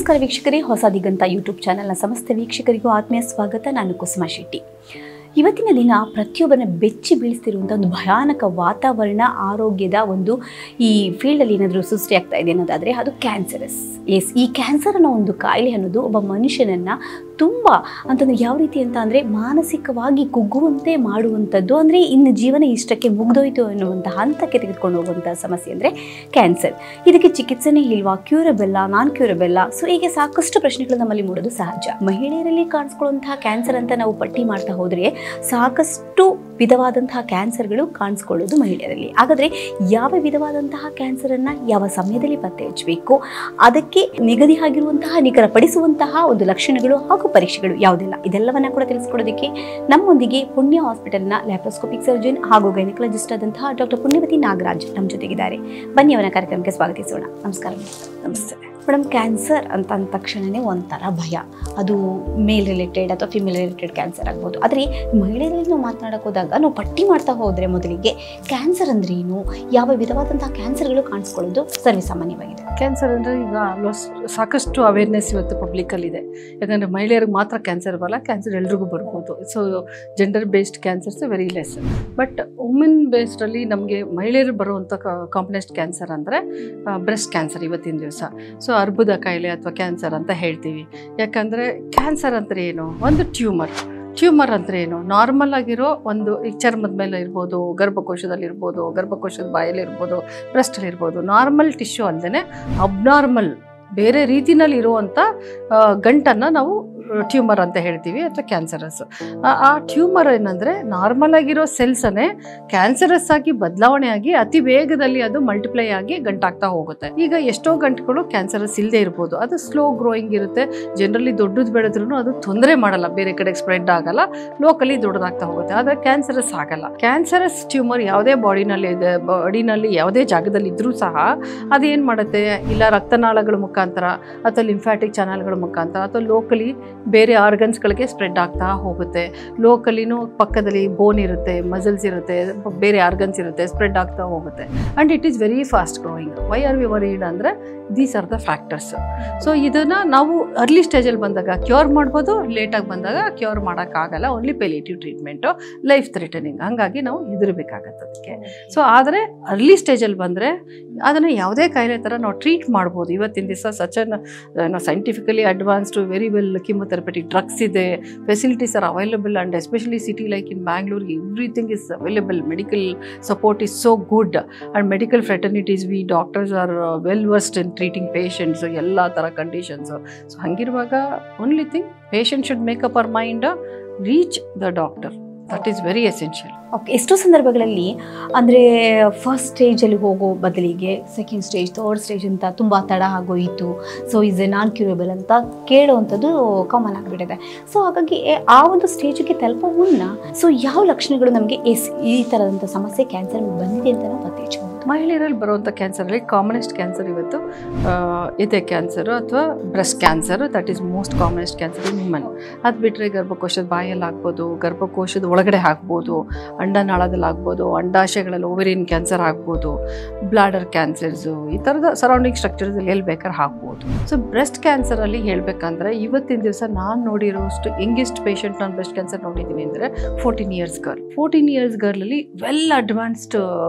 ನಮಸ್ಕಾರ ವೀಕ್ಷಕರೇ, ಹೊಸ ದಿಗಂತ ಯೂಟ್ಯೂಬ್ ಚಾನೆಲ್ನ ಸಮಸ್ತ ವೀಕ್ಷಕರಿಗೂ ಆತ್ಮೀಯ ಸ್ವಾಗತ. ನಾನು ಕುಸುಮಾ ಶೆಟ್ಟಿ. ಇವತ್ತಿನ ದಿನ ಪ್ರತಿಯೊಬ್ಬರನ್ನ ಬೆಚ್ಚಿ ಬೀಳಿಸ್ತಿರುವಂಥ ಒಂದು ಭಯಾನಕ ವಾತಾವರಣ, ಆರೋಗ್ಯದ ಒಂದು ಈ ಫೀಲ್ಡಲ್ಲಿ ಏನಾದರೂ ಸೃಷ್ಟಿಯಾಗ್ತಾ ಇದೆ ಅನ್ನೋದಾದರೆ ಅದು ಕ್ಯಾನ್ಸರಸ್. ಈ ಕ್ಯಾನ್ಸರ್ ಅನ್ನೋ ಒಂದು ಕಾಯಿಲೆ ಅನ್ನೋದು ಒಬ್ಬ ಮನುಷ್ಯನನ್ನು ತುಂಬ ಅಂತಂದರೆ ಯಾವ ರೀತಿ ಅಂತ ಅಂದರೆ ಮಾನಸಿಕವಾಗಿ ಕುಗ್ಗುವಂತೆ ಮಾಡುವಂಥದ್ದು. ಅಂದರೆ ಇನ್ನು ಜೀವನ ಇಷ್ಟಕ್ಕೆ ಮುಗ್ದೋಯ್ತು ಅನ್ನುವಂಥ ಹಂತಕ್ಕೆ ತೆಗೆದುಕೊಂಡು ಹೋಗುವಂಥ ಸಮಸ್ಯೆ ಅಂದರೆ ಕ್ಯಾನ್ಸರ್. ಇದಕ್ಕೆ ಚಿಕಿತ್ಸೆನೇ ಇಲ್ವಾ, ಕ್ಯೂರಬೆಲ್ಲ, ನಾನ್ ಕ್ಯೂರಬೆಲ್ಲ? ಸೊ ಹೀಗೆ ಸಾಕಷ್ಟು ಪ್ರಶ್ನೆಗಳು ನಮ್ಮಲ್ಲಿ ಮೂಡೋದು ಸಹಜ. ಮಹಿಳೆಯರಲ್ಲಿ ಕಾಣಿಸ್ಕೊಳ್ಳುವಂತಹ ಕ್ಯಾನ್ಸರ್ ಅಂತ ನಾವು ಪಟ್ಟಿ ಮಾಡ್ತಾ ಹೋದರೆ ಸಾಕಷ್ಟು ವಿಧವಾದಂತಹ ಕ್ಯಾನ್ಸರ್ಗಳು ಕಾಣಿಸ್ಕೊಳ್ಳೋದು ಮಹಿಳೆಯರಲ್ಲಿ. ಹಾಗಾದರೆ ಯಾವ ವಿಧವಾದಂತಹ ಕ್ಯಾನ್ಸರನ್ನು ಯಾವ ಸಮಯದಲ್ಲಿ ಪತ್ತೆ ಹಚ್ಚಬೇಕು, ಅದಕ್ಕೆ ನಿಗದಿ ಆಗಿರುವಂತಹ ನಿಖರಪಡಿಸುವಂತಹ ಒಂದು ಲಕ್ಷಣಗಳು ಹಾಗೂ ಪರೀಕ್ಷೆಗಳು ಯಾವುದೆಲ್ಲ, ಇದೆಲ್ಲವನ್ನ ಕೂಡ ತಿಳಿಸ್ಕೊಡೋದಕ್ಕೆ ನಮ್ಮೊಂದಿಗೆ ಪುಣ್ಯ ಹಾಸ್ಪಿಟಲ್ನ ಲ್ಯಾಪ್ರೋಸ್ಕೋಪಿಕ್ ಸರ್ಜನ್ ಹಾಗೂ ಗೈನಕಾಲಜಿಸ್ಟ್ ಆದಂತಹ ಡಾಕ್ಟರ್ ಪುಣ್ಯವತಿ ನಾಗರಾಜ್ ನಮ್ಮ ಜೊತೆಗಿದ್ದಾರೆ. ಬನ್ನಿ ಅವರ ಕಾರ್ಯಕ್ರಮಕ್ಕೆ ಸ್ವಾಗತಿಸೋಣ. ನಮಸ್ಕಾರ. ನಮಸ್ತೆ ಮೇಡಮ್, ಕ್ಯಾನ್ಸರ್ ಅಂತ ಅಂದ ತಕ್ಷಣವೇ ಒಂಥರ ಭಯ. ಅದು ಮೇಲ್ ರಿಲೇಟೆಡ್ ಅಥವಾ ಫಿಮೇಲ್ ರಿಲೇಟೆಡ್ ಕ್ಯಾನ್ಸರ್ ಆಗ್ಬೋದು. ಆದರೆ ಮಹಿಳೆಯರಲ್ಲಿ ನಾವು ಮಾತನಾಡೋಕೆ ಹೋದಾಗ ನಾವು ಪಟ್ಟಿ ಮಾಡ್ತಾ ಹೋದರೆ ಮೊದಲಿಗೆ ಕ್ಯಾನ್ಸರ್ ಅಂದರೆ ಏನು, ಯಾವ ವಿಧವಾದಂತಹ ಕ್ಯಾನ್ಸರ್ಗಳು ಕಾಣಿಸ್ಕೊಳ್ಳೋದು ಸರ್ವೇಸಾಮಾನ್ಯವಾಗಿದೆ. ಕ್ಯಾನ್ಸರ್ ಅಂದರೆ ಈಗ ಸಾಕಷ್ಟು ಅವೇರ್ನೆಸ್ ಇವತ್ತು ಪಬ್ಲಿಕಲ್ಲಿದೆ. ಯಾಕಂದರೆ ಮಹಿಳೆಯರಿಗೆ ಮಾತ್ರ ಕ್ಯಾನ್ಸರ್ ಬರಲ್ಲ, ಕ್ಯಾನ್ಸರ್ ಎಲ್ರಿಗೂ ಬರ್ಬೋದು. So gender based cancers very less. But women ಬೇಸ್ಡಲ್ಲಿ ನಮಗೆ ಮಹಿಳೆಯರು ಬರುವಂಥ ಕಾಂಪ್ಲೆಕ್ಸ್ ಕ್ಯಾನ್ಸರ್ ಅಂದರೆ ಬ್ರೆಸ್ಟ್ ಕ್ಯಾನ್ಸರ್ ಇವತ್ತಿನ ದಿವಸ. ಸೊ ಅರ್ಬುದ ಕಾಯಿಲೆ ಅಥವಾ ಕ್ಯಾನ್ಸರ್ ಅಂತ ಹೇಳ್ತೀವಿ. ಯಾಕಂದರೆ ಕ್ಯಾನ್ಸರ್ ಅಂದರೆ ಏನು, ಒಂದು ಟ್ಯೂಮರ್ ಅಂದರೆ ಏನು, ನಾರ್ಮಲ್ ಆಗಿರೋ ಒಂದು ಈಗ ಚರ್ಮದ ಮೇಲೆ ಇರ್ಬೋದು, ಗರ್ಭಕೋಶದಲ್ಲಿರ್ಬೋದು, ಗರ್ಭಕೋಶದ ಬಾಯಲ್ಲಿರ್ಬೋದು, ಬ್ರೆಸ್ಟಲ್ಲಿರ್ಬೋದು, ನಾರ್ಮಲ್ ಟಿಶ್ಯೂ ಅಲ್ಲದೆ ಅಬ್ನಾರ್ಮಲ್ ಬೇರೆ ರೀತಿನಲ್ಲಿ ಇರುವಂಥ ಗಂಟನ್ನು ನಾವು ಟ್ಯೂಮರ್ ಅಂತ ಹೇಳ್ತೀವಿ ಅಥವಾ ಕ್ಯಾನ್ಸರಸ್. ಆ ಟ್ಯೂಮರ್ ಏನಂದರೆ ನಾರ್ಮಲ್ ಆಗಿರೋ ಸೆಲ್ಸನ್ನೇ ಕ್ಯಾನ್ಸರಸ್ ಆಗಿ ಬದಲಾವಣೆ ಆಗಿ ಅತಿ ವೇಗದಲ್ಲಿ ಅದು ಮಲ್ಟಿಪ್ಲೈ ಆಗಿ ಗಂಟಾಗ್ತಾ ಹೋಗುತ್ತೆ. ಈಗ ಎಷ್ಟೋ ಗಂಟುಗಳು ಕ್ಯಾನ್ಸರಸ್ ಇಲ್ಲದೆ ಇರ್ಬೋದು, ಅದು ಸ್ಲೋ ಗ್ರೋಯಿಂಗ್ ಇರುತ್ತೆ. ಜನರಲಿ ದೊಡ್ಡದು ಬೆಳೆದ್ರೂ ಅದು ತೊಂದರೆ ಮಾಡಲ್ಲ, ಬೇರೆ ಕಡೆ ಸ್ಪ್ರೆಡ್ ಆಗಲ್ಲ, ಲೋಕಲಿ ದೊಡ್ಡದಾಗ್ತಾ ಹೋಗುತ್ತೆ. ಆದರೆ ಕ್ಯಾನ್ಸರಸ್ ಆಗಲ್ಲ. ಕ್ಯಾನ್ಸರಸ್ ಟ್ಯೂಮರ್ ಯಾವುದೇ ಬಾಡಿನಲ್ಲಿ ಯಾವುದೇ ಜಾಗದಲ್ಲಿ ಇದ್ರೂ ಸಹ ಅದೇನು ಮಾಡುತ್ತೆ, ಇಲ್ಲ ರಕ್ತನಾಳಗಳ ಮುಖಾಂತರ ಅಥವಾ ಲಿಂಫ್ಯಾಟಿಕ್ ಚಾನಲ್ಗಳ ಮುಖಾಂತರ ಅಥವಾ ಲೋಕಲಿ ಬೇರೆ ಆರ್ಗನ್ಸ್ಗಳಿಗೆ ಸ್ಪ್ರೆಡ್ ಆಗ್ತಾ ಹೋಗುತ್ತೆ. ಲೋಕಲಿನೂ ಪಕ್ಕದಲ್ಲಿ ಬೋನ್ ಇರುತ್ತೆ, ಮಸಲ್ಸ್ ಇರುತ್ತೆ, ಬೇರೆ ಆರ್ಗನ್ಸ್ ಇರುತ್ತೆ, ಸ್ಪ್ರೆಡ್ ಆಗ್ತಾ ಹೋಗುತ್ತೆ. And it is very fast growing. Why are we worried ಅಂದರೆ these are the factors. So ಇದನ್ನು ನಾವು ಅರ್ಲಿ ಸ್ಟೇಜಲ್ಲಿ ಬಂದಾಗ ಕ್ಯೂರ್ ಮಾಡ್ಬೋದು, ಲೇಟಾಗಿ ಬಂದಾಗ ಕ್ಯೂರ್ ಮಾಡೋಕ್ಕಾಗಲ್ಲ. Only palliative treatment, life threatening. ಹಾಗಾಗಿ ನಾವು ಹೆದರಬೇಕಾಗತ್ತೆ ಅದಕ್ಕೆ. ಸೊ ಆದರೆ ಅರ್ಲಿ ಸ್ಟೇಜಲ್ಲಿ ಬಂದರೆ ಅದನ್ನು ಯಾವುದೇ ಕಾಯಿಲೆ ಥರ ನಾವು ಟ್ರೀಟ್ ಮಾಡ್ಬೋದು. ಇವತ್ತಿನ ದಿವಸ scientifically advanced very well chemotherapeutic drugs ಇದೆ, facilities are available, and especially city like in Bangalore, everything is available. Medical support is so good, and medical fraternities, we doctors are well versed in treating patients, ಎಲ್ಲ ಥರ conditions. So ಹಂಗಿರುವಾಗ only thing, patient should make up her mind, reach the doctor. That is very essential. Okay, ಎಷ್ಟೋ ಸಂದರ್ಭಗಳಲ್ಲಿ ಅಂದರೆ first ಸ್ಟೇಜಲ್ಲಿ ಹೋಗೋ ಬದಲಿಗೆ second stage, third stage ಅಂತ ತುಂಬ ತಡ ಆಗೋಯಿತು, so is A non curable ಅಂತ ಕೇಳುವಂಥದ್ದು ಕಾಮನ್ ಆಗಿಬಿಟ್ಟಿದೆ. ಸೊ ಹಾಗಾಗಿ ಆ ಒಂದು ಸ್ಟೇಜಿಗೆ ತಲುಪೋ ಮುನ್ನ ಸೊ ಯಾವ ಲಕ್ಷಣಗಳು ನಮಗೆ ಈ ಥರದಂಥ ಸಮಸ್ಯೆ ಕ್ಯಾನ್ಸರ್ ಬಂದಿದೆ ಅಂತ ನಾವು ಪತ್ತೆ ಹಚ್ಚಬಹುದು? ಮಹಿಳೆಯರಲ್ಲಿ ಬರುವಂಥ ಕ್ಯಾನ್ಸರಲ್ಲಿ ಕಾಮನೆಸ್ಟ್ ಕ್ಯಾನ್ಸರ್ ಇವತ್ತು ಎದೆ ಕ್ಯಾನ್ಸರು ಅಥವಾ breast cancer. That is most commonest cancer in woman. ಅದು ಬಿಟ್ಟರೆ ಗರ್ಭಕೋಶದ ಬಾಯಲ್ಲಿ ಆಗ್ಬೋದು, ಗರ್ಭಕೋಶದ ಒಳಗಡೆ ಆಗ್ಬೋದು, ಅಂಡನಾಳದಲ್ಲಿ ಆಗ್ಬೋದು, ಅಂಡಾಶಯಗಳಲ್ಲಿ ಓವೇರಿಯನ್ ಕ್ಯಾನ್ಸರ್ ಆಗ್ಬೋದು, ಬ್ಲಾಡರ್ ಕ್ಯಾನ್ಸರ್ಸು, ಈ ಥರದ ಸರೌಂಡಿಂಗ್ ಸ್ಟ್ರಕ್ಚರ್ಸಲ್ಲಿ ಎಲ್ಲಿ ಬೇಕಾದ್ರೆ ಆಗ್ಬೋದು. ಸೊ ಬ್ರೆಸ್ಟ್ ಕ್ಯಾನ್ಸರಲ್ಲಿ ಹೇಳಬೇಕಂದ್ರೆ ಇವತ್ತಿನ ದಿವಸ ನಾನು ನೋಡಿರೋಷ್ಟು ಯಂಗೆಸ್ಟ್ ಪೇಷಂಟ್ ನಾನು ಬ್ರೆಸ್ಟ್ ಕ್ಯಾನ್ಸರ್ ನೋಡಿದ್ದೀನಿ ಅಂದರೆ 14 ಇಯರ್ಸ್ ಗರ್ಲ್. 14 ಇಯರ್ಸ್ ಗರ್ಲಲ್ಲಿ ವೆಲ್ ಅಡ್ವಾನ್ಸ್ಡ್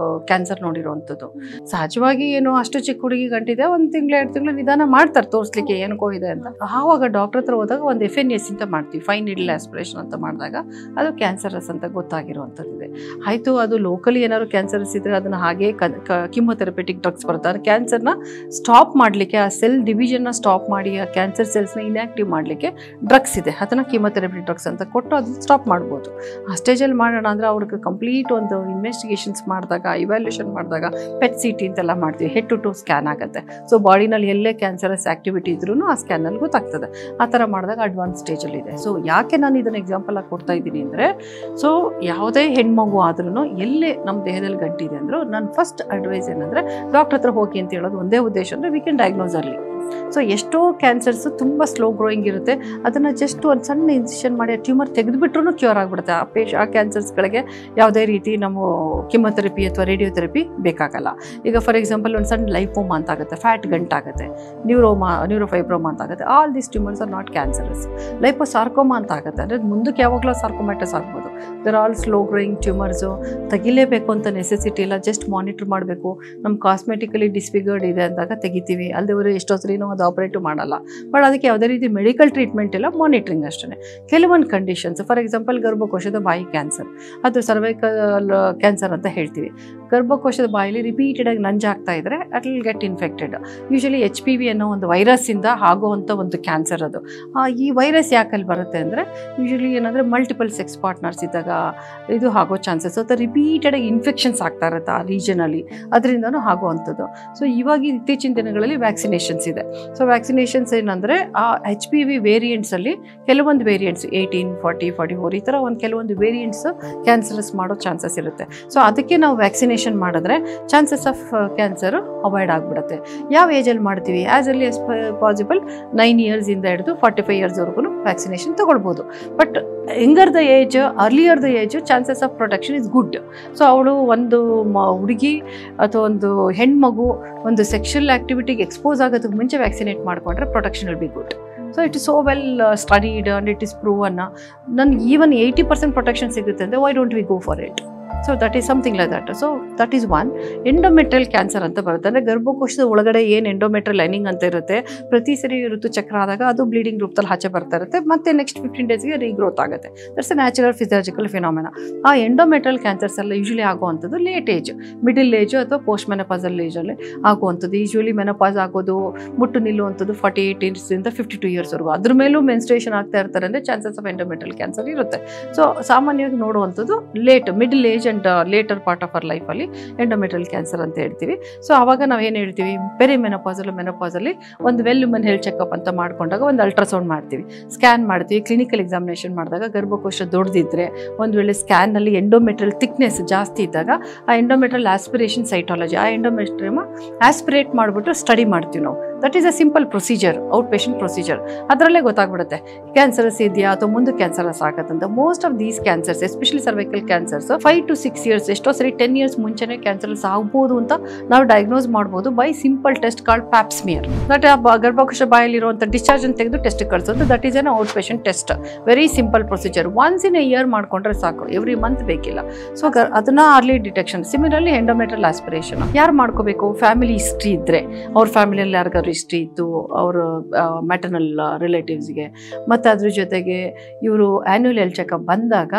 ಕ್ಯಾನ್ಸರ್ ನೋಡಿರೋವಂಥದ್ದು. ಸಹಜವಾಗಿ ಏನು ಅಷ್ಟು ಚಿಕ್ಕ ಹುಡುಗಿ ಗಂಟಿದೆ, 1 ತಿಂಗಳು 2 ತಿಂಗಳು ನಿಧಾನ ಮಾಡ್ತಾರೆ ತೋರಿಸ್ಲಿಕ್ಕೆ ಏನಕ್ಕೋ ಇದೆ ಅಂತ. ಆವಾಗ ಡಾಕ್ಟರ್ ಹತ್ರ ಹೋದಾಗ ಒಂದು FNS ಅಂತ ಮಾಡ್ತೀವಿ, ಫೈನ್ ನೀಡಲ್ ಆಸ್ಪಿರೇಷನ್ ಅಂತ ಮಾಡಿದಾಗ ಅದು ಕ್ಯಾನ್ಸರಸ್ ಅಂತ ಗೊತ್ತಾಗಿರುವಂಥದ್ದು ಇದೆ. ಆಯಿತು, ಅದು ಲೋಕಲಿ ಏನಾದ್ರು ಕ್ಯಾನ್ಸರ್ಸ್ ಇದ್ದರೆ ಅದನ್ನು ಹಾಗೆ ಕಿಮೊಥೆರಪೆಟಿಕ್ ಡ್ರಗ್ಸ್ ಬರ್ತಾರೆ. ಕ್ಯಾನ್ಸರ್ನ ಸ್ಟಾಪ್ ಮಾಡಲಿಕ್ಕೆ, ಆ ಸೆಲ್ ಡಿವಿಷನ್ನ ಸ್ಟಾಪ್ ಮಾಡಿ ಆ ಕ್ಯಾನ್ಸರ್ ಸೆಲ್ಸ್ನ ಇನ್ಆಕ್ಟಿವ್ ಮಾಡಲಿಕ್ಕೆ ಡ್ರಗ್ಸ್ ಇದೆ. ಅದನ್ನು ಕಿಮೊಥೆರಪಿ ಡ್ರಗ್ಸ್ ಅಂತ ಕೊಟ್ಟು ಅದನ್ನು ಸ್ಟಾಪ್ ಮಾಡ್ಬೋದು. ಆ ಸ್ಟೇಜಲ್ಲಿ ಮಾಡೋಣ ಅಂದರೆ ಅವ್ರಿಗೆ ಕಂಪ್ಲೀಟ್ ಒಂದು ಇನ್ವೆಸ್ಟಿಗೇಷನ್ಸ್ ಮಾಡಿದಾಗ, ಇವ್ಯಾಲ್ಯೂಷನ್ ಮಾಡಿದಾಗ PET CT ಅಂತೆಲ್ಲ ಮಾಡ್ತೀವಿ, ಹೆಡ್ ಟು ಟು ಸ್ಕ್ಯಾನ್ ಆಗುತ್ತೆ. ಸೊ ಬಾಡಿನಲ್ಲಿ ಎಲ್ಲೇ ಕ್ಯಾನ್ಸರಸ್ ಆ್ಯಕ್ಟಿವಿಟಿ ಇದ್ರೂ ಆ ಸ್ಕ್ಯಾನಲ್ಲಿ ಗೊತ್ತಾಗ್ತದೆ. ಆ ಥರ ಮಾಡಿದಾಗ ಅಡ್ವಾನ್ಸ್ ಸ್ಟೇಜಲ್ಲಿದೆ. ಸೊ ಯಾಕೆ ನಾನು ಇದನ್ನು ಎಕ್ಸಾಂಪಲ್ ಆಗಿ ಕೊಡ್ತಾ ಇದ್ದೀನಿ ಅಂದರೆ, ಸೊ ಯಾವುದೇ ಹೆಣ್ಮಗು ಆದ್ರೂ ಎಲ್ಲೇ ನಮ್ಮ ದೇಹದಲ್ಲಿ ಗಂಟಿದೆ ಅಂದರೂ ನಾನು ಫಸ್ಟ್ ಅಡ್ವೈಸ್ ಏನಂದರೆ ಡಾಕ್ಟರ್ ಹತ್ರ ಹೋಗಿ ಅಂತ ಹೇಳೋದು ಒಂದೇ ಉದ್ದೇಶ ಅಂದರೆ we can diagnose early. So ಎಷ್ಟೋ ಕ್ಯಾನ್ಸರ್ಸು ತುಂಬ ಸ್ಲೋ ಗ್ರೋಯಿಂಗ್ ಇರುತ್ತೆ, ಅದನ್ನು ಜಸ್ಟ್ ಒಂದು ಸಣ್ಣ ಇನ್ಸಿಷನ್ ಮಾಡಿ ಟ್ಯೂಮರ್ ತೆಗೆದುಬಿಟ್ರೂ ಕ್ಯೂರ್ ಆಗಿಬಿಡುತ್ತೆ. ಆ ಕ್ಯಾನ್ಸರ್ಸ್ಗಳಿಗೆ ಯಾವುದೇ ರೀತಿ ನಾವು ಕಿಮೊಥೆರಪಿ ಅಥವಾ ರೇಡಿಯೋಥೆರಪಿ ಬೇಕಾಗಲ್ಲ. ಈಗ ಫಾರ್ ಎಕ್ಸಾಂಪಲ್ ಒಂದು ಸಣ್ಣ ಲೈಫೋಮಾ ಅಂತ ಆಗುತ್ತೆ, ಫ್ಯಾಟ್ ಗಂಟಾಗುತ್ತೆ, ನ್ಯೂರೋಫೈಬ್ರೋಮಾ ಅಂತ ಆಗುತ್ತೆ. All these tumours are not cancerous. Liposarcoma ಅಂತ ಆಗುತ್ತೆ, ಅಂದರೆ ಮುಂದಕ್ಕೆ ಯಾವಾಗಲೂ ಸಾರ್ಕೋಮ್ಯಾಟಸ್ ಆಗ್ಬೋದು. They're all slow growing tumours. ತೆಗಿಲೇಬೇಕು ಅಂತ ನೆಸೆಸಿಟಿ ಇಲ್ಲ, ಜಸ್ಟ್ ಮಾನಿಟರ್ ಮಾಡಬೇಕು. ನಮ್ಮ ಕಾಸ್ಮೆಟಿಕಲಿ ಡಿಸ್ಫಿಗರ್ಡ್ ಇದೆ ಅಂದಾಗ ತೆಗಿತೀವಿ, ಅಲ್ಲದೆ ಎಷ್ಟೋ ಸರಿನೂ ಅದು ಆಪರೇಟು ಮಾಡಲ್ಲ. ಬಟ್ ಅದಕ್ಕೆ ಯಾವುದೇ ರೀತಿ ಮೆಡಿಕಲ್ ಟ್ರೀಟ್ಮೆಂಟ್ ಇಲ್ಲ, ಮಾನಿಟ್ರಿಂಗ್ ಅಷ್ಟೇ. ಕೆಲವೊಂದು ಕಂಡೀಷನ್ಸ್, ಫಾರ್ ಎಕ್ಸಾಂಪಲ್ ಗರ್ಭಕೋಶದ ಬಾಯಿ ಕ್ಯಾನ್ಸರ್, ಅದು ಸರ್ವೈಕಲ್ ಕ್ಯಾನ್ಸರ್ ಅಂತ ಹೇಳ್ತೀವಿ. ಗರ್ಭಕೋಶದ ಬಾಯಲ್ಲಿ ರಿಪೀಟೆಡಾಗಿ ನಂಜಾಗ್ತಾ ಇದ್ದರೆ at will get infected. Usually HPV ಅನ್ನೋ ಒಂದು ವೈರಸ್ಸಿಂದ ಆಗುವಂಥ ಒಂದು ಕ್ಯಾನ್ಸರ್ ಅದು. ಈ ವೈರಸ್ ಯಾಕಲ್ಲಿ ಬರುತ್ತೆ ಅಂದರೆ ಯೂಶಲಿ ಏನಂದರೆ ಮಲ್ಟಿಪಲ್ ಸೆಕ್ಸ್ ಪಾರ್ಟ್ನರ್ಸ್ ಇದ್ದಾಗ ಇದು ಆಗೋ ಚಾನ್ಸಸ್, ಅಥವಾ ರಿಪೀಟೆಡಾಗಿ ಇನ್ಫೆಕ್ಷನ್ಸ್ ಆಗ್ತಾ ಇರುತ್ತೆ ಆ ರೀಜನಲ್ಲಿ, ಅದರಿಂದನೂ ಆಗುವಂಥದ್ದು. ಸೊ ಇವಾಗ ಇತ್ತೀಚಿನ ದಿನಗಳಲ್ಲಿ ವ್ಯಾಕ್ಸಿನೇಷನ್ಸ್ ಇದೆ. ಸೊ ವ್ಯಾಕ್ಸಿನೇಷನ್ಸ್ ಏನಂದರೆ ಆ HPV ವೇರಿಯಂಟ್ಸಲ್ಲಿ ಕೆಲವೊಂದು ವೇರಿಯಂಟ್ಸ್ 18, 40, 44 ಈ ಥರ ಕೆಲವೊಂದು ವೇರಿಯಂಟ್ಸ್ ಕ್ಯಾನ್ಸರಸ್ ಮಾಡೋ ಚಾನ್ಸಸ್ ಇರುತ್ತೆ. ಸೊ ಅದಕ್ಕೆ ನಾವು ವ್ಯಾಕ್ಸಿನೇಷನ್ ಮಾಡಿದ್ರೆ ಚಾನ್ಸಸ್ ಆಫ್ ಕ್ಯಾನ್ಸರ್ ಅವಾಯ್ಡ್ ಆಗಿಬಿಡುತ್ತೆ. ಯಾವ ಏಜಲ್ಲಿ ಮಾಡ್ತೀವಿ? ಆ್ಯಸ್ ಅರ್ಲಿ ಆಸ್ ಪಾಸಿಬಲ್ 9 ಇಯರ್ಸಿಂದ ಹಿಡಿದು 45 ಇಯರ್ಸ್ವರೆಗೂ ವ್ಯಾಕ್ಸಿನೇಷನ್ ತೊಗೊಳ್ಬೋದು. But younger the age, earlier the age, chances of protection is good. So ಅವಳು ಒಂದು ಹುಡುಗಿ ಅಥವಾ ಒಂದು ಹೆಣ್ಮಗು ಒಂದು ಸೆಕ್ಷುವಲ್ ಆ್ಯಕ್ಟಿವಿಟಿಗೆ ಎಕ್ಸ್ಪೋಸ್ ಆಗೋದಕ್ಕೆ ಮುಂಚೆ ವ್ಯಾಕ್ಸಿನೇಟ್ ಮಾಡಿಕೊಂಡ್ರೆ protection will be good. So it is so well studied and it is proven. ನನಗೆ ಈವನ್ 80% ಪ್ರೊಟೆಕ್ಷನ್ ಸಿಗುತ್ತೆ ಅಂದರೆ why don't we go for it? So that is something like that. So that is one. Endometrial cancer ಅಂತ ಬರುತ್ತೆ, ಅಂದರೆ ಗರ್ಭಕೋಶದ ಒಳಗಡೆ ಏನು endometrial lining ಅಂತ ಇರುತ್ತೆ, ಪ್ರತಿ ಸರಿ ಋತುಚಕ್ರ ಆದಾಗ ಅದು ಬ್ಲೀಡಿಂಗ್ ರೂಪದಲ್ಲಿ ಆಚೆ ಬರ್ತಾ ಇರುತ್ತೆ, ಮತ್ತೆ ನೆಕ್ಸ್ಟ್ 15 ಡೇಸ್ಗೆ ರೀಗ್ರೋತ್ ಆಗುತ್ತೆ. That's A natural physiological phenomena. ಆ ಎಂಡೋಮೆಟ್ರಿಯಲ್ ಕ್ಯಾನ್ಸರ್ಸ್ ಎಲ್ಲ ಯೂಶಲಿ ಆಗುವಂಥದ್ದು ಲೇಟ್ ಏಜ್, ಮಿಡಿಲ್ ಏಜು ಅಥವಾ ಪೋಸ್ಟ್ ಮೆನಪಾಸಲ್ ಏಜಲ್ಲಿ ಆಗುವಂಥದ್ದು. ಯೂಶಲಿ ಮೆನಪಾಸ್ ಆಗೋದು, ಮುಟ್ಟು ನಿಲ್ಲುವಂಥದ್ದು 48 ಇಯರ್ಸಿಂದ 52 ಇಯರ್ಸ್ವರೆಗೂ. ಅದ್ರ ಮೇಲೂ ಮೆನ್ಸ್ಟ್ರೇಷನ್ ಆಗ್ತಾ ಇರ್ತಾರೆ ಅಂದರೆ ಚಾನ್ಸಸ್ ಆಫ್ ಎಂಡೋಮೆಟ್ರಿಯಲ್ ಕ್ಯಾನ್ಸರ್ ಇರುತ್ತೆ. ಸೊ ಸಾಮಾನ್ಯವಾಗಿ ನೋಡುವಂಥದ್ದು middle age and later part of our ಲೈಫಲ್ಲಿ ಎಂಡೋಮೆಟ್ರಿಯಲ್ ಕ್ಯಾನ್ಸರ್ ಅಂತ ಹೇಳ್ತೀವಿ. ಸೊ ಆವಾಗ ನಾವು ಏನು ಹೇಳ್ತೀವಿ, ಮೆನಪಾಸಲ್ಲಿ ಒಂದು ವೆಲ್ ವುಮೆನ್ ಹೆಲ್ತ್ ಚೆಕಪ್ ಅಂತ ಮಾಡ್ಕೊಂಡಾಗ ಒಂದು ಅಲ್ಟ್ರಾಸೌಂಡ್ ಮಾಡ್ತೀವಿ, ಸ್ಕ್ಯಾನ್ ಮಾಡ್ತೀವಿ. ಕ್ಲಿನಿಕಲ್ ಎಕ್ಸಾಮಿನೇಷನ್ ಮಾಡಿದಾಗ ಗರ್ಭಕೋಶ ದೊಡ್ಡದಿದ್ದರೆ, ಒಂದು ವೇಳೆ ಸ್ಕ್ಯಾನ್ನಲ್ಲಿ ಎಂಡೋಮೆಟ್ರಿಯಲ್ ಥಿಕ್ನೆಸ್ ಜಾಸ್ತಿ ಇದ್ದಾಗ ಆ ಎಂಡೋಮೆಟ್ರಿಯಲ್ ಆಸ್ಪಿರೇಷನ್ ಸೈಟಾಲಜಿ, ಆ ಎಂಡೋಮೆಟ್ರಿಯಮ್ ಆಸ್ಪಿರೇಟ್ ಮಾಡಿಬಿಟ್ಟು ಸ್ಟಡಿ ಮಾಡ್ತೀವಿ ನಾವು. That is a simple procedure, out patient procedure. ಅದರಲ್ಲೇ ಗೊತ್ತಾಗ್ಬಿಡುತ್ತೆ ಕ್ಯಾನ್ಸರಸ್ ಇದೆಯಾ ಅಥವಾ ಮುಂದೆ ಕ್ಯಾನ್ಸರಸ್ ಆಗತ್ತಂತ. Most of these cancers, especially cervical cancers 5 to 6 years, ಎಷ್ಟೋ ಸರಿ 10 years ಮುಂಚೆನೇ ಕ್ಯಾನ್ಸರ್ಸ್ ಆಗ್ಬೋದು ಅಂತ ನಾವು ಡಯಾಗ್ನೋಸ್ ಮಾಡ್ಬೋದು by simple test called pap smear. That ಗರ್ಭಕೋಶ ಬಾಯಲ್ಲಿರುವಂಥ ಡಿಸ್ಚಾರ್ಜ್ ಅಂತ ತೆಗೆದು ಟೆಸ್ಟ್ ಕಳಿಸೋದು. That is an out patient test, very simple procedure. Once in a year ಮಾಡ್ಕೊಂಡ್ರೆ ಸಾಕು, ಎವ್ರಿ ಮಂತ್ ಬೇಕಿಲ್ಲ. ಸೊ ಅದನ್ನ early detection. Similarly endometrial aspiration ಯಾರು ಮಾಡ್ಕೋಬೇಕು? ಫ್ಯಾಮಿಲಿ ಹಿಸ್ಟ್ರಿ ಇದ್ದರೆ, ಅವ್ರ ಫ್ಯಾಮಿಲಿಯಲ್ಲಿ ಯಾರಿಗಾದ್ರು ಹಿಸ್ಟ್ರಿ ಇತ್ತು, ಅವ್ರ ಮ್ಯಾಟರ್ನಲ್ ರಿಲೇಟಿವ್ಸ್ಗೆ, ಮತ್ತು ಅದ್ರ ಜೊತೆಗೆ ಇವರು ಆ್ಯನ್ಯುವಲ್ ಹೆಲ್ತ್ ಚೆಕಪ್ ಬಂದಾಗ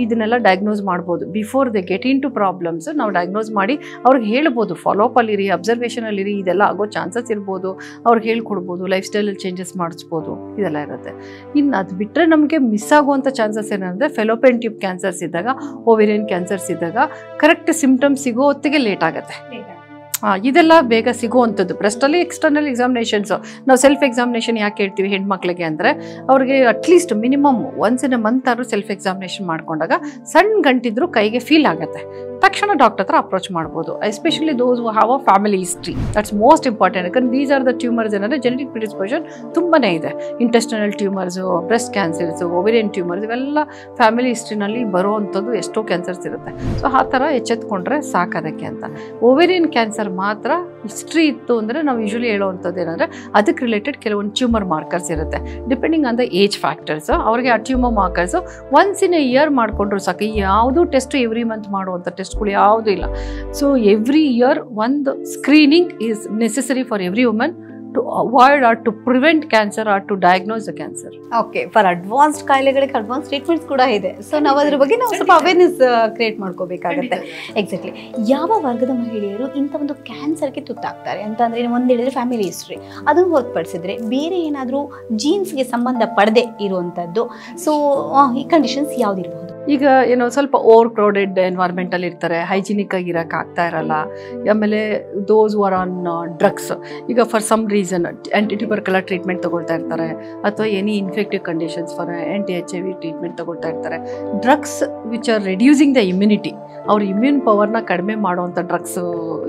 ಇದನ್ನೆಲ್ಲ ಡಯಾಗ್ನೋಸ್ ಮಾಡ್ಬೋದು. Before they get into problems ನಾವು ಡಯಾಗ್ನೋಸ್ ಮಾಡಿ ಅವ್ರಿಗೆ ಹೇಳ್ಬೋದು, ಫಾಲೋಅಪಲ್ಲಿರಿ, ಅಬ್ಸರ್ವೇಷನಲ್ಲಿರಿ, ಇದೆಲ್ಲ ಆಗೋ ಚಾನ್ಸಸ್ ಇರ್ಬೋದು, ಅವ್ರಿಗೆ ಹೇಳ್ಕೊಡ್ಬೋದು, ಲೈಫ್ ಸ್ಟೈಲಲ್ಲಿ ಚೇಂಜಸ್ ಮಾಡಿಸ್ಬೋದು, ಇದೆಲ್ಲ ಇರುತ್ತೆ. ಇನ್ನು ಅದು ಬಿಟ್ಟರೆ ನಮಗೆ ಮಿಸ್ ಆಗುವಂಥ ಚಾನ್ಸಸ್ ಏನಂದರೆ ಫೆಲೋಪಿಯನ್ ಟ್ಯೂಬ್ ಕ್ಯಾನ್ಸರ್ಸ್ ಇದ್ದಾಗ, ಓವೇರಿಯನ್ ಕ್ಯಾನ್ಸರ್ಸ್ ಇದ್ದಾಗ ಕರೆಕ್ಟ್ ಸಿಮ್ಟಮ್ಸ್ ಸಿಗೋ ಹೊತ್ತಿಗೆ ಲೇಟ್ ಆಗುತ್ತೆ. ಇದೆಲ್ಲ ಬೇಗ ಸಿಗುವಂಥದ್ದು. ಬ್ರೆಸ್ಟಲ್ಲಿ ಎಕ್ಸ್ಟರ್ನಲ್ ಎಕ್ಸಾಮಿನೇಷನ್ಸು, ನಾವು ಸೆಲ್ಫ್ ಎಕ್ಸಾಮಿನೇಷನ್ ಯಾಕೆ ಹೇಳ್ತೀವಿ ಹೆಣ್ಮಕ್ಳಿಗೆ ಅಂದರೆ, ಅವ್ರಿಗೆ at least minimum once in A month ಆದರೂ ಸೆಲ್ಫ್ ಎಕ್ಸಾಮಿನೇಷನ್ ಮಾಡ್ಕೊಂಡಾಗ ಸಣ್ಣ ಗಂಟಿದ್ರು ಕೈಗೆ ಫೀಲ್ ಆಗುತ್ತೆ, ತಕ್ಷಣ ಡಾಕ್ಟರ್ ಹತ್ರ ಅಪ್ರೋಚ್ ಮಾಡ್ಬೋದು. Especially those who have a family history, that's most important. ಯಾಕಂದ್ರೆ ದೀಸ್ ಆರ್ ದ ಟ್ಯೂಮರ್ಸ್ ಏನಂದರೆ ಜೆನೆಟಿಕ್ ಪ್ರಿಡಿಸ್ಪೋಷನ್ ತುಂಬಾ ಇದೆ. Intestinal tumours, breast cancers, ovarian tumours, ಇವೆಲ್ಲ ಫ್ಯಾಮಿಲಿ ಹಿಸ್ಟ್ರಿನಲ್ಲಿ ಬರುವಂಥದ್ದು ಎಷ್ಟೋ ಕ್ಯಾನ್ಸರ್ಸ್ ಇರುತ್ತೆ. ಸೊ ಆ ಥರ ಎಚ್ಚೆತ್ಕೊಂಡ್ರೆ ಸಾಕೋದಕ್ಕೆ ಅಂತ. ಓವೇರಿಯನ್ ಕ್ಯಾನ್ಸರ್ ಮಾತ್ರ ಹಿಸ್ಟ್ರಿ ಇತ್ತು ಅಂದರೆ ನಾವು ಯೂಶಲಿ ಹೇಳೋವಂಥದ್ದು ಏನಂದರೆ ಅದಕ್ಕೆ ರಿಲೇಟೆಡ್ ಕೆಲವೊಂದು ಟ್ಯೂಮರ್ ಮಾರ್ಕರ್ಸ್ ಇರುತ್ತೆ. Depending on the age factors, ಅವ್ರಿಗೆ ಆ tumour markers once in a year ಮಾಡಿಕೊಂಡ್ರು ಸಾಕು. ಯಾವುದೂ ಟೆಸ್ಟ್ ಎವ್ರಿ ಮಂತ್ ಮಾಡುವಂಥ ಟೆಸ್ಟ್ಗಳು ಯಾವುದೂ ಇಲ್ಲ. ಸೊ ಎವ್ರಿ ಇಯರ್ ಒಂದು screening is necessary for every woman to avoid or to prevent cancer or to diagnose the cancer. Okay, for advanced ಕಾಯಿಲೆಗಳಿಗೆ advance treatments ಕೂಡ ಇದೆ. ಸೊ ನಾವು ಅದ್ರ ಬಗ್ಗೆ ನಾವು ಸ್ವಲ್ಪ ಅವೇರ್ನೆಸ್ ಕ್ರಿಯೇಟ್ ಮಾಡ್ಕೋಬೇಕಾಗತ್ತೆ. ಎಕ್ಸಾಕ್ಟ್ಲಿ. ಯಾವ ವರ್ಗದ ಮಹಿಳೆಯರು ಇಂಥ ಒಂದು ಕ್ಯಾನ್ಸರ್ಗೆ ತುತ್ತಾಗ್ತಾರೆ ಅಂತಂದರೆ, ಒಂದು ಹೇಳಿದ್ರೆ ಫ್ಯಾಮಿಲಿ ಹಿಸ್ಟ್ರಿ, ಅದನ್ನು ಹೊರತುಪಡಿಸಿದ್ರೆ ಬೇರೆ ಏನಾದರೂ ಜೀನ್ಸ್ಗೆ ಸಂಬಂಧ ಪಡದೆ ಇರುವಂಥದ್ದು, ಸೊ ಈ ಕಂಡೀಷನ್ಸ್ ಯಾವುದಿರಬಹುದು? ಈಗ ಏನೋ ಸ್ವಲ್ಪ ಓವರ್ ಕ್ರೌಡೆಡ್ ಎನ್ವೈರ್ಮೆಂಟಲ್ಲಿ ಇರ್ತಾರೆ, ಹೈಜಿನಿಕ್ ಆಗಿ ಇರೋಕೆ ಆಗ್ತಾ ಇರಲ್ಲ. ಆಮೇಲೆ ದೋಸ್ ವರ್ ಆನ್ ಡ್ರಗ್ಸ್, ಈಗ for some reason anti tubercular treatment ತೊಗೊಳ್ತಾ ಇರ್ತಾರೆ, ಅಥವಾ any infective conditions for anti-HIV treatment ತೊಗೊಳ್ತಾ ಇರ್ತಾರೆ. Drugs which are reducing the immunity, ಅವ್ರ ಇಮ್ಯೂನ್ ಪವರ್ನ ಕಡಿಮೆ ಮಾಡುವಂಥ ಡ್ರಗ್ಸ್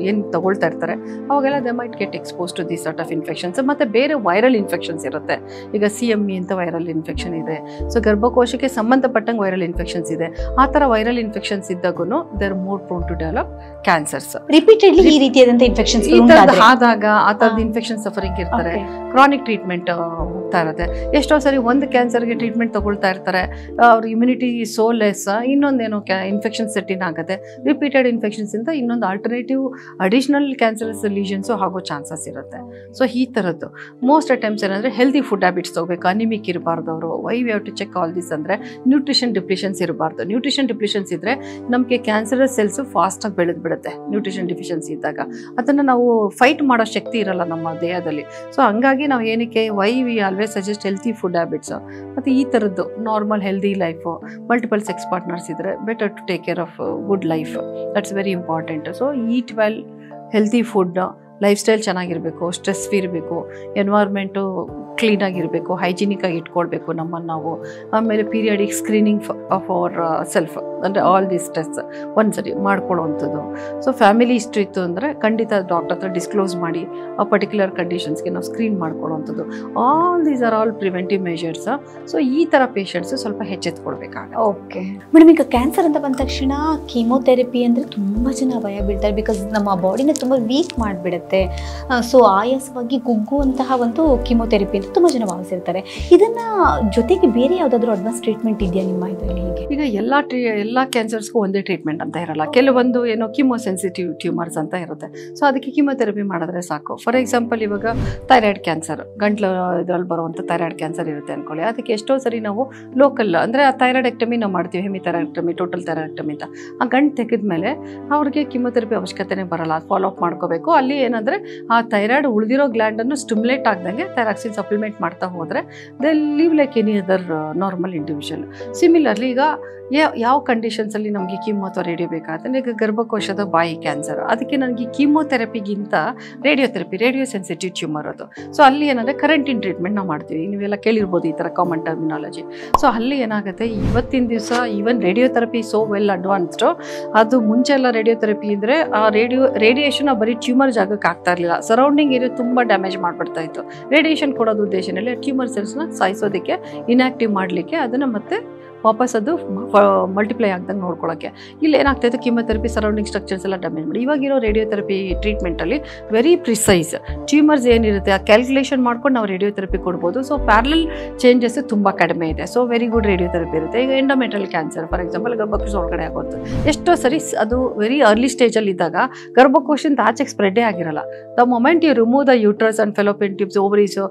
ಏನು ತೊಗೊಳ್ತಾ ಇರ್ತಾರೆ, ಅವಾಗೆಲ್ಲ they might get expose to this sort of infections. ಮತ್ತು ಬೇರೆ ವೈರಲ್ ಇನ್ಫೆಕ್ಷನ್ಸ್ ಇರುತ್ತೆ. ಈಗ CME ಅಂತ ವೈರಲ್ ಇನ್ಫೆಕ್ಷನ್ ಇದೆ. ಸೊ ಗರ್ಭಕೋಶಕ್ಕೆ ಸಂಬಂಧಪಟ್ಟಂಗೆ ವೈರಲ್ ಇನ್ಫೆಕ್ಷನ್ಸ್ ಇದೆ. ಆ ಥರ ವೈರಲ್ ಇನ್ಫೆಕ್ಷನ್ಸ್ ಇದ್ದಾಗೂ they are more prone to develop cancers. Repeatedly ಈ ರೀತಿಯಾದಂಥ ಇನ್ಫೆಕ್ಷನ್ಸ್ ಆದಾಗ ಆ ಥರದ ಇನ್ಫೆಕ್ಷನ್ ಸಫರಿಂಗ್ ಇರ್ತಾರೆ, ಕ್ರಾನಿಕ್ ಟ್ರೀಟ್ಮೆಂಟ್ ಹೋಗ್ತಾ ಇರುತ್ತೆ. ಎಷ್ಟೋ ಸರಿ ಒಂದು ಕ್ಯಾನ್ಸರ್ಗೆ ಟ್ರೀಟ್ಮೆಂಟ್ ತೊಗೊಳ್ತಾ ಇರ್ತಾರೆ, ಅವ್ರ ಇಮ್ಯುನಿಟಿ ಸೋ ಲೆಸ್, ಇನ್ನೊಂದೇನೋ ಇನ್ಫೆಕ್ಷನ್ ಸೆಟ್ ಇನ್ ಆಗುತ್ತೆ. ರಿಪೀಟೆಡ್ ಇನ್ಫೆಕ್ಷನ್ಸಿಂದ ಇನ್ನೊಂದು ಆಲ್ಟರ್ನೇಟಿವ್ ಅಡಿಷನಲ್ ಕ್ಯಾನ್ಸರಸ್ ಲೀಷನ್ಸು ಆಗೋ ಚಾನ್ಸಸ್ ಇರುತ್ತೆ. ಸೊ ಈ ಥರದ್ದು ಮೋಸ್ಟ್ ಟೈಮ್ಸ್ ಏನಂದರೆ ಹೆಲ್ದಿ ಫುಡ್ ಹ್ಯಾಬಿಟ್ಸ್ ತೊಗೋಬೇಕು. ಅನಿಮಿಕ್ ಇರಬಾರ್ದು ಅವರು. Why we have to check all this ಅಂದರೆ ನ್ಯೂಟ್ರಿಷನ್ ಡಿಪ್ಲಿಷನ್ಸ್ ಇರಬಾರ್ದು. ನ್ಯೂಟ್ರಿಷನ್ ಡಿಪ್ಲಿಷನ್ಸ್ ಇದ್ದರೆ ನಮಗೆ ಕ್ಯಾನ್ಸರಸ್ ಸೆಲ್ಸು ಫಾಸ್ಟಾಗಿ ಬೆಳೆದು ಬಿಡುತ್ತೆ. ನ್ಯೂಟ್ರಿಷನ್ ಡಿಫಿಷಿಯನ್ಸಿ ಇದ್ದಾಗ ಅದನ್ನು ನಾವು ಫೈಟ್ ಮಾಡೋ ಶಕ್ತಿ ಇರಲ್ಲ ನಮ್ಮ ದೇಹದಲ್ಲಿ. ಸೊ ಹಂಗಾಗಿ ನಾವು ಏನಕ್ಕೆ why we always suggest healthy food habits ಮತ್ತು ಈ ಥರದ್ದು normal healthy life, multiple sex partners ಇದ್ದರೆ better to take care of good life. That's very important. So eat well, healthy food, life style ಚೆನ್ನಾಗಿರಬೇಕು, stress free ಇರಬೇಕು, environment ಕ್ಲೀನಾಗಿರಬೇಕು, ಹೈಜಿನಿಕಾಗಿ ಇಟ್ಕೊಳ್ಬೇಕು ನಮ್ಮನ್ನು ನಾವು. ಆಮೇಲೆ periodic screening of our self, ಅಂದರೆ ಆಲ್ ದಿ ಸ್ಟ್ರೆಸ್ ಒಂದ್ಸರಿ ಮಾಡ್ಕೊಳ್ಳೋವಂಥದ್ದು. ಸೊ ಫ್ಯಾಮಿಲಿ ಹಿಸ್ಟ್ರಿ ಇತ್ತು ಅಂದರೆ ಖಂಡಿತ ಡಾಕ್ಟರ್ ಹತ್ರ ಡಿಸ್ಕ್ಲೋಸ್ ಮಾಡಿ ಆ ಪರ್ಟಿಕ್ಯುಲರ್ ಕಂಡೀಷನ್ಸ್ಗೆ ನಾವು ಸ್ಕ್ರೀನ್ ಮಾಡ್ಕೊಳ್ಳೋವಂಥದ್ದು. All these are all preventive measures. So ಈ ಥರ ಪೇಷಂಟ್ಸು ಸ್ವಲ್ಪ ಎಚ್ಚೆತ್ಕೊಳ್ಬೇಕಾಗುತ್ತೆ. ಓಕೆ ಮೇಡಮ್, ಈಗ ಕ್ಯಾನ್ಸರ್ ಅಂತ ಬಂದ ತಕ್ಷಣ ಕೀಮೋಥೆರಪಿ ಅಂದರೆ ತುಂಬ ಜನ ಭಯ ಬೀಳ್ತಾರೆ. ಬಿಕಾಸ್ ನಮ್ಮ ಬಾಡಿನ ತುಂಬ ವೀಕ್ ಮಾಡಿಬಿಡುತ್ತೆ. ಸೊ ಆಯಾಸವಾಗಿ ಗುಗ್ಗುವಂತಹ ಒಂದು ಕೀಮೋಥೆರಪಿ ಅಂತ ತುಂಬ ಜನ ಭಾವಿಸಿರ್ತಾರೆ. ಇದನ್ನು ಜೊತೆಗೆ ಬೇರೆ ಯಾವುದಾದ್ರೂ ಅಡ್ವಾನ್ಸ್ ಟ್ರೀಟ್ಮೆಂಟ್ ಇದೆಯಾ ನಿಮ್ಮ ಇದರಲ್ಲಿ? ಹೀಗೆ ಈಗ ಎಲ್ಲ ಕ್ಯಾನ್ಸರ್ಸ್ಗೂ ಒಂದೇ ಟ್ರೀಟ್ಮೆಂಟ್ ಅಂತ ಇರಲ್ಲ. ಕೆಲವೊಂದು ಏನೋ ಕೀಮೋ ಸೆನ್ಸಿಟಿವ್ ಟ್ಯೂಮರ್ಸ್ ಅಂತ ಇರುತ್ತೆ. ಸೊ ಅದಕ್ಕೆ ಕೀಮೋಥೆರಪಿ ಮಾಡಿದ್ರೆ ಸಾಕು. ಫಾರ್ ಎಕ್ಸಾಂಪಲ್ ಇವಾಗ ಥೈರಾಯ್ಡ್ ಕ್ಯಾನ್ಸರ್, ಗಂಟ್ಲು ಇದರಲ್ಲಿ ಬರುವಂಥ ಥೈರಾಯ್ಡ್ ಕ್ಯಾನ್ಸರ್ ಇರುತ್ತೆ ಅಂದ್ಕೊಳ್ಳಿ. ಅದಕ್ಕೆ ಎಷ್ಟೋ ಸರಿ ನಾವು ಲೋಕಲ್ ಅಂದರೆ ಆ ಥೈರಾಯ್ಡೆಕ್ಟಮಿ ನಾವು ಮಾಡ್ತೀವಿ, ಹೆಮಿಥೈರಾಯ್ಡೆಕ್ಟಮಿ, ಟೋಟಲ್ ಥೈರಾಯ್ಡೆಕ್ಟಮಿ ಅಂತ. ಆ ಗಂಟು ತೆಗೆದ ಮೇಲೆ ಅವ್ರಿಗೆ ಕೀಮೋಥೆರಪಿ ಅವಶ್ಯಕತೆನೇ ಬರಲ್ಲ. ಅದು ಫಾಲೋ ಅಪ್ ಮಾಡ್ಕೋಬೇಕು. ಅಲ್ಲಿ ಏನಂದರೆ ಆ ಥೈರಾಯ್ಡ್ ಉಳಿದಿರೋ ಗ್ಲ್ಯಾಂಡನ್ನು ಸ್ಟಿಮ್ಯುಲೇಟ್ ಆಗ್ದಂಗೆ ಥೈರಾಕ್ಸಿನ್ ಸಪ್ಲಿಮೆಂಟ್ ಮಾಡ್ತಾ ಹೋದರೆ they live like any other normal individual. Similarly ಈಗ ಯಾವ ಕಂಡೀಷನ್ಸಲ್ಲಿ ನಮಗೆ ಕೀಮೋ ಅಥವಾ ರೇಡಿಯೋ ಬೇಕಾದ್ರೆ, ಈಗ ಗರ್ಭಕೋಶದ ಬಾಯಿ ಕ್ಯಾನ್ಸರ್, ಅದಕ್ಕೆ ನನಗೆ ಕೀಮೋಥೆರಪಿಗಿಂತ ರೇಡಿಯೋ ಸೆನ್ಸಿಟಿವ್ ಟ್ಯೂಮರ್ ಅದು. ಸೊ ಅಲ್ಲಿ ಏನಂದರೆ ಕರೆಂಟ್ ಇನ್ ಟ್ರೀಟ್ಮೆಂಟ್ ನಾವು ಮಾಡ್ತೀವಿ. ನೀವೆಲ್ಲ ಕೇಳಿರ್ಬೋದು ಈ ಥರ ಕಾಮನ್ ಟರ್ಮಿನಾಲಜಿ. ಸೊ ಅಲ್ಲಿ ಏನಾಗುತ್ತೆ, ಇವತ್ತಿನ ದಿವಸ even radiotherapy so well advanced. ಅದು ಮುಂಚೆ ಎಲ್ಲ ರೇಡಿಯೋಥೆರಪಿ ಅಂದರೆ ಆ ರೇಡಿಯೇಷನ್ ಬರೀ ಟ್ಯೂಮರ್ ಜಾಗಕ್ಕೆ ಆಗ್ತಾ ಇರಲಿಲ್ಲ, ಸರೌಂಡಿಂಗ್ ಏರಿಯಾ ತುಂಬ ಡ್ಯಾಮೇಜ್ ಮಾಡಿಬಿಡ್ತಾ ಇತ್ತು. ರೇಡಿಯೇಷನ್ ಕೊಡೋದು ಉದ್ದೇಶನಲ್ಲಿ ಟ್ಯೂಮರ್ ಸೆಲ್ಸ್ನ ಸಾಯಿಸೋದಕ್ಕೆ, ಇನ್ಆಕ್ಟಿವ್ ಮಾಡಲಿಕ್ಕೆ, ಅದನ್ನು ಮತ್ತೆ ವಾಪಸ್ ಅದು ಮಲ್ಟಿಪ್ಲೈ ಆಗ್ದಂಗೆ ನೋಡ್ಕೊಳ್ಳೋಕ್ಕೆ. ಇಲ್ಲಿ ಏನಾಗ್ತಾಯಿತ್ತು, ಕೀಮೋಥೆರಪಿ ಸರೌಂಡಿಂಗ್ ಸ್ಟ್ರಕ್ಚರ್ಸ್ ಎಲ್ಲ ಡ್ಯಾಮೇಜ್ ಮಾಡಿ. ಇವಾಗಿರೋ ರೇಡಿಯೋಥೆರಪಿ ಟ್ರೀಟ್ಮೆಂಟಲ್ಲಿ ವೆರಿ ಪ್ರಿಸೈಸ್ ಟ್ಯೂಮರ್ಸ್ ಏನಿರುತ್ತೆ ಆ ಕ್ಯಾಲ್ಕುಲೇಷನ್ ಮಾಡ್ಕೊಂಡು ನಾವು ರೇಡಿಯೋಥೆರಪಿ ಕೊಡ್ಬೋದು. ಸೊ ಪ್ಯಾರಲಲ್ ಚೇಂಜಸ್ ತುಂಬ ಕಡಿಮೆ ಇದೆ. ಸೊ ವೆರಿ ಗುಡ್ ರೇಡಿಯೋಥೆರಪಿ ಇರುತ್ತೆ. ಈಗ ಎಂಡೋಮೆಟ್ರಿಯಲ್ ಕ್ಯಾನ್ಸರ್ ಫಾರ್ ಎಕ್ಸಾಂಪಲ್, ಗರ್ಭಕೋಶ ಒಳಗಡೆ ಆಗೋದು ಎಷ್ಟೋ ಸರಿ ಅದು ವೆರಿ ಅರ್ಲಿ ಸ್ಟೇಜಲ್ಲಿ ಇದ್ದಾಗ ಗರ್ಭಕೋಶದಿಂದ ಆಚೆಗೆ ಸ್ಪ್ರೆಡ್ಡೇ ಆಗಿರಲ್ಲ. The moment you remove the uterus and fallopian tubes, ovaries,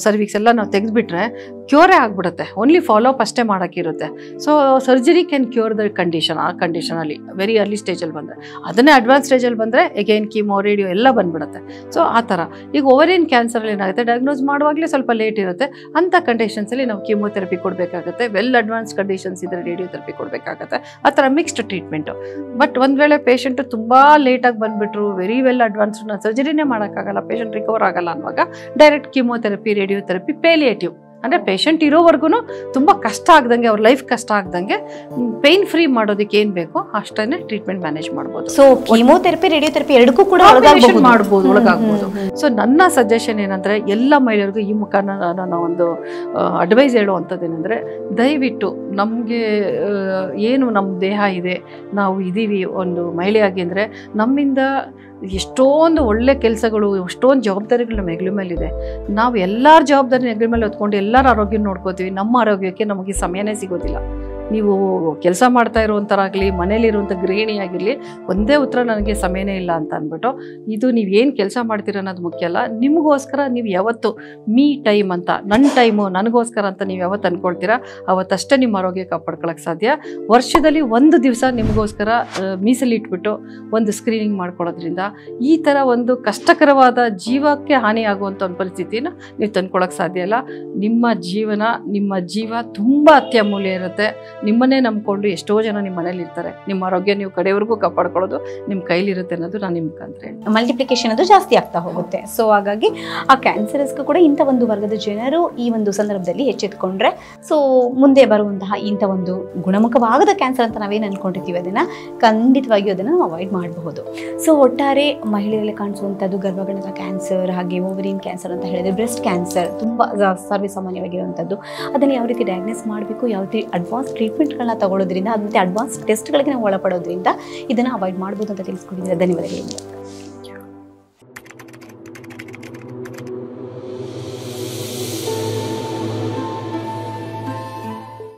cervix ಎಲ್ಲ ನಾವು ತೆಗೆದುಬಿಟ್ರೆ ಕ್ಯೂರೇ ಆಗಿಬಿಡುತ್ತೆ. ಓನ್ಲಿ ಫಾಲೋ ಅಪ್ ಅಷ್ಟೇ ಮಾಡೋಕ್ಕಿರುತ್ತೆ. So surgery can cure the condition. ಆ ಕಂಡೀಷನಲ್ಲಿ ವೆರಿ ಅರ್ಲಿ ಸ್ಟೇಜಲ್ಲಿ ಬಂದರೆ, ಅದನ್ನೇ ಅಡ್ವಾನ್ಸ್ ಸ್ಟೇಜಲ್ಲಿ ಬಂದರೆ ಎಗೇನ್ ಕೀಮೋ, ರೇಡಿಯೋ ಎಲ್ಲ ಬಂದ್ಬಿಡುತ್ತೆ. ಸೊ ಆ ಥರ ಈಗ ಓವರಿಯನ್ ಕ್ಯಾನ್ಸರಲ್ಲಿ ಏನಾಗುತ್ತೆ, ಡಯಾಗ್ನೋಸ್ ಮಾಡುವಾಗಲೇ ಸ್ವಲ್ಪ ಲೇಟ್ ಇರುತ್ತೆ. ಅಂಥ ಕಂಡೀಷನ್ಸಲ್ಲಿ ನಾವು ಕೀಮೋಥೆರಪಿ ಕೊಡಬೇಕಾಗುತ್ತೆ. ವೆಲ್ ಅಡ್ವಾನ್ಸ್ ಕಂಡೀಷನ್ಸ್ ಇದ್ದರೆ ರೇಡಿಯೋಥೆರಪಿ ಕೊಡಬೇಕಾಗುತ್ತೆ. ಆ ಥರ ಮಿಕ್ಸ್ಡ್ ಟ್ರೀಟ್ಮೆಂಟು. ಬಟ್ ಒಂದು ವೇಳೆ ಪೇಷಂಟು ತುಂಬ ಲೇಟಾಗಿ ಬಂದುಬಿಟ್ರು, ವೆರಿ ವೆಲ್ ಅಡ್ವಾನ್ಸ್ಡ್, ನಾನು ಸರ್ಜರಿನೇ ಮಾಡೋಕ್ಕಾಗಲ್ಲ, ಪೇಷಂಟ್ ರಿಕವರ್ ಆಗಲ್ಲ ಅನ್ನುವಾಗ ಡೈರೆಕ್ಟ್ ಕೀಮೋಥೆರಪಿ, ರೇಡಿಯೋಥೆರಪಿ, ಪೇಲಿಯೇಟಿವ್ ಅಂದರೆ ಪೇಷಂಟ್ ಇರೋವರೆಗೂ ತುಂಬ ಕಷ್ಟ ಆಗ್ದಂಗೆ, ಅವ್ರ ಲೈಫ್ ಕಷ್ಟ ಆಗ್ದಂಗೆ ಪೇನ್ ಫ್ರೀ ಮಾಡೋದಕ್ಕೆ ಏನು ಬೇಕೋ ಅಷ್ಟೇ ಟ್ರೀಟ್ಮೆಂಟ್ ಮ್ಯಾನೇಜ್ ಮಾಡ್ಬೋದು. ಸೊ ಕೀಮೋಥೆರಪಿ, ರೇಡಿಯೋಥೆರಪಿ ಎರಡಕ್ಕೂ ಕೂಡ ಒಳಗಾಗ್ಬೋದು. ಸೊ ನನ್ನ ಸಜೆಷನ್ ಏನಂದರೆ, ಎಲ್ಲ ಮಹಿಳೆಯರಿಗೂ ಈ ಮುಖಾನ ನಾನು ಒಂದು ಅಡ್ವೈಸ್ ಹೇಳುವಂಥದ್ದು ಏನಂದರೆ, ದಯವಿಟ್ಟು ನಮಗೆ ಏನು ನಮ್ಮ ದೇಹ ಇದೆ, ನಾವು ಇದ್ದೀವಿ ಒಂದು ಮಹಿಳೆಯಾಗಿ ಅಂದರೆ, ನಮ್ಮಿಂದ ಎಷ್ಟೊಂದು ಒಳ್ಳೆ ಕೆಲಸಗಳು, ಎಷ್ಟೊಂದು ಜವಾಬ್ದಾರಿಗಳು ನಮ್ಮ ಹೆಗಲ ಮೇಲಿದೆ. ನಾವು ಎಲ್ಲರ ಜವಾಬ್ದಾರಿ ಹೆಗಲ ಮೇಲೆ ಹೊತ್ಕೊಂಡು ಎಲ್ಲರ ಆರೋಗ್ಯ ನೋಡ್ಕೋತೀವಿ. ನಮ್ಮ ಆರೋಗ್ಯಕ್ಕೆ ನಮಗೆ ಸಮಯನೇ ಸಿಗೋದಿಲ್ಲ. ನೀವು ಕೆಲಸ ಮಾಡ್ತಾ ಇರುವಂಥರಾಗಲಿ, ಮನೇಲಿರುವಂಥ ಗೃಹಿಣಿ ಆಗಿರಲಿ, ಒಂದೇ ಉತ್ತರ ನನಗೆ ಸಮಯನೇ ಇಲ್ಲ ಅಂತ ಅಂದ್ಬಿಟ್ಟು, ಇದು ನೀವು ಏನು ಕೆಲಸ ಮಾಡ್ತೀರ ಅನ್ನೋದು ಮುಖ್ಯ ಅಲ್ಲ. ನಿಮಗೋಸ್ಕರ ನೀವು ಯಾವತ್ತು ಮೀ ಟೈಮ್ ಅಂತ, ನನ್ನ ಟೈಮು ನನಗೋಸ್ಕರ ಅಂತ ನೀವು ಯಾವತ್ತು ಅಂದ್ಕೊಳ್ತೀರಾ ಅವತ್ತಷ್ಟೇ ನಿಮ್ಮ ಆರೋಗ್ಯ ಕಾಪಾಡ್ಕೊಳ್ಳೋಕ್ಕೆ ಸಾಧ್ಯ. ವರ್ಷದಲ್ಲಿ ಒಂದು ದಿವಸ ನಿಮಗೋಸ್ಕರ ಮೀಸಲಿಟ್ಬಿಟ್ಟು ಒಂದು ಸ್ಕ್ರೀನಿಂಗ್ ಮಾಡ್ಕೊಳ್ಳೋದ್ರಿಂದ ಈ ಥರ ಒಂದು ಕಷ್ಟಕರವಾದ ಜೀವಕ್ಕೆ ಹಾನಿಯಾಗುವಂಥ ಒಂದು ಪರಿಸ್ಥಿತಿನ ನೀವು ತಂದ್ಕೊಳ್ಳೋಕ್ಕೆ ಸಾಧ್ಯ ಇಲ್ಲ. ನಿಮ್ಮ ಜೀವ ತುಂಬ ಅತ್ಯಮೂಲ್ಯ ಇರುತ್ತೆ. ನಿಮ್ಮನ್ನೇ ನಂಬ್ಕೊಂಡು ಎಷ್ಟೋ ಜನ ನಿಮ್ಮ ಮನೇಲಿ ಇರ್ತಾರೆ. ನಿಮ್ಮ ಆರೋಗ್ಯ ನೀವು ಕಡೆಯವರೆಗೂ ಕಾಪಾಡ್ಕೊಳ್ಳೋದು ನಿಮ್ಮ ಕೈಲಿರುತ್ತೆ ಅನ್ನೋದು ನಾನು ನಿಮ್ಮ ಮುಖಾಂತರ ಹೇಳ್ತೀನಿ. ಮಲ್ಟಿಪ್ಲಿಕೇಶನ್ ಅದು ಜಾಸ್ತಿ ಆಗ್ತಾ ಹೋಗುತ್ತೆ. ಸೊ ಹಾಗಾಗಿ ಆ ಕ್ಯಾನ್ಸರಸ್ಗೂ ಕೂಡ ಇಂಥ ಒಂದು ವರ್ಗದ ಜನರು ಈ ಒಂದು ಸಂದರ್ಭದಲ್ಲಿ ಎಚ್ಚೆತ್ಕೊಂಡ್ರೆ ಸೊ ಮುಂದೆ ಬರುವಂತಹ ಇಂಥ ಒಂದು ಗುಣಮುಖವಾಗದ ಕ್ಯಾನ್ಸರ್ ಅಂತ ನಾವೇನು ಅನ್ಕೊಂಡಿರ್ತೀವಿ ಅದನ್ನು ಖಂಡಿತವಾಗಿಯೂ ಅದನ್ನು ನಾವು ಅವಾಯ್ಡ್ ಮಾಡಬಹುದು. ಸೊ ಒಟ್ಟಾರೆ ಮಹಿಳೆಯರಲ್ಲಿ ಕಾಣಿಸುವಂಥದ್ದು ಗರ್ಭಗಣದ ಕ್ಯಾನ್ಸರ್, ಹಾಗೆ ಓವರಿನ್ ಕ್ಯಾನ್ಸರ್ ಅಂತ ಹೇಳಿದರೆ ಬ್ರೆಸ್ಟ್ ಕ್ಯಾನ್ಸರ್ ತುಂಬ ಸರ್ವೇ ಸಾಮಾನ್ಯವಾಗಿರುವಂಥದ್ದು. ಅದನ್ನು ಯಾವ ರೀತಿ ಡಯಾಗ್ನೋಸ್ ಮಾಡಬೇಕು, ಯಾವ ರೀತಿ ಅಡ್ವಾನ್ಸ್ ಟ್ರೀಟ್ಮೆಂಟ್ಗಳನ್ನ ತಗೊಳ್ಳೋದ್ರಿಂದ ಮತ್ತು ಅಡ್ವಾನ್ಸ್ ಟೆಸ್ಟ್ಗಳಿಗೆ ನಾವು ಒಳಪಡೋದ್ರಿಂದ ಇದನ್ನು ಅವಾಯ್ಡ್ ಮಾಡ್ಬೋದು ಅಂತ ತಿಳಿಸ್ಕೊಟ್ಟಿದ್ದೀರಾ. ಧನ್ಯವಾದಗಳು.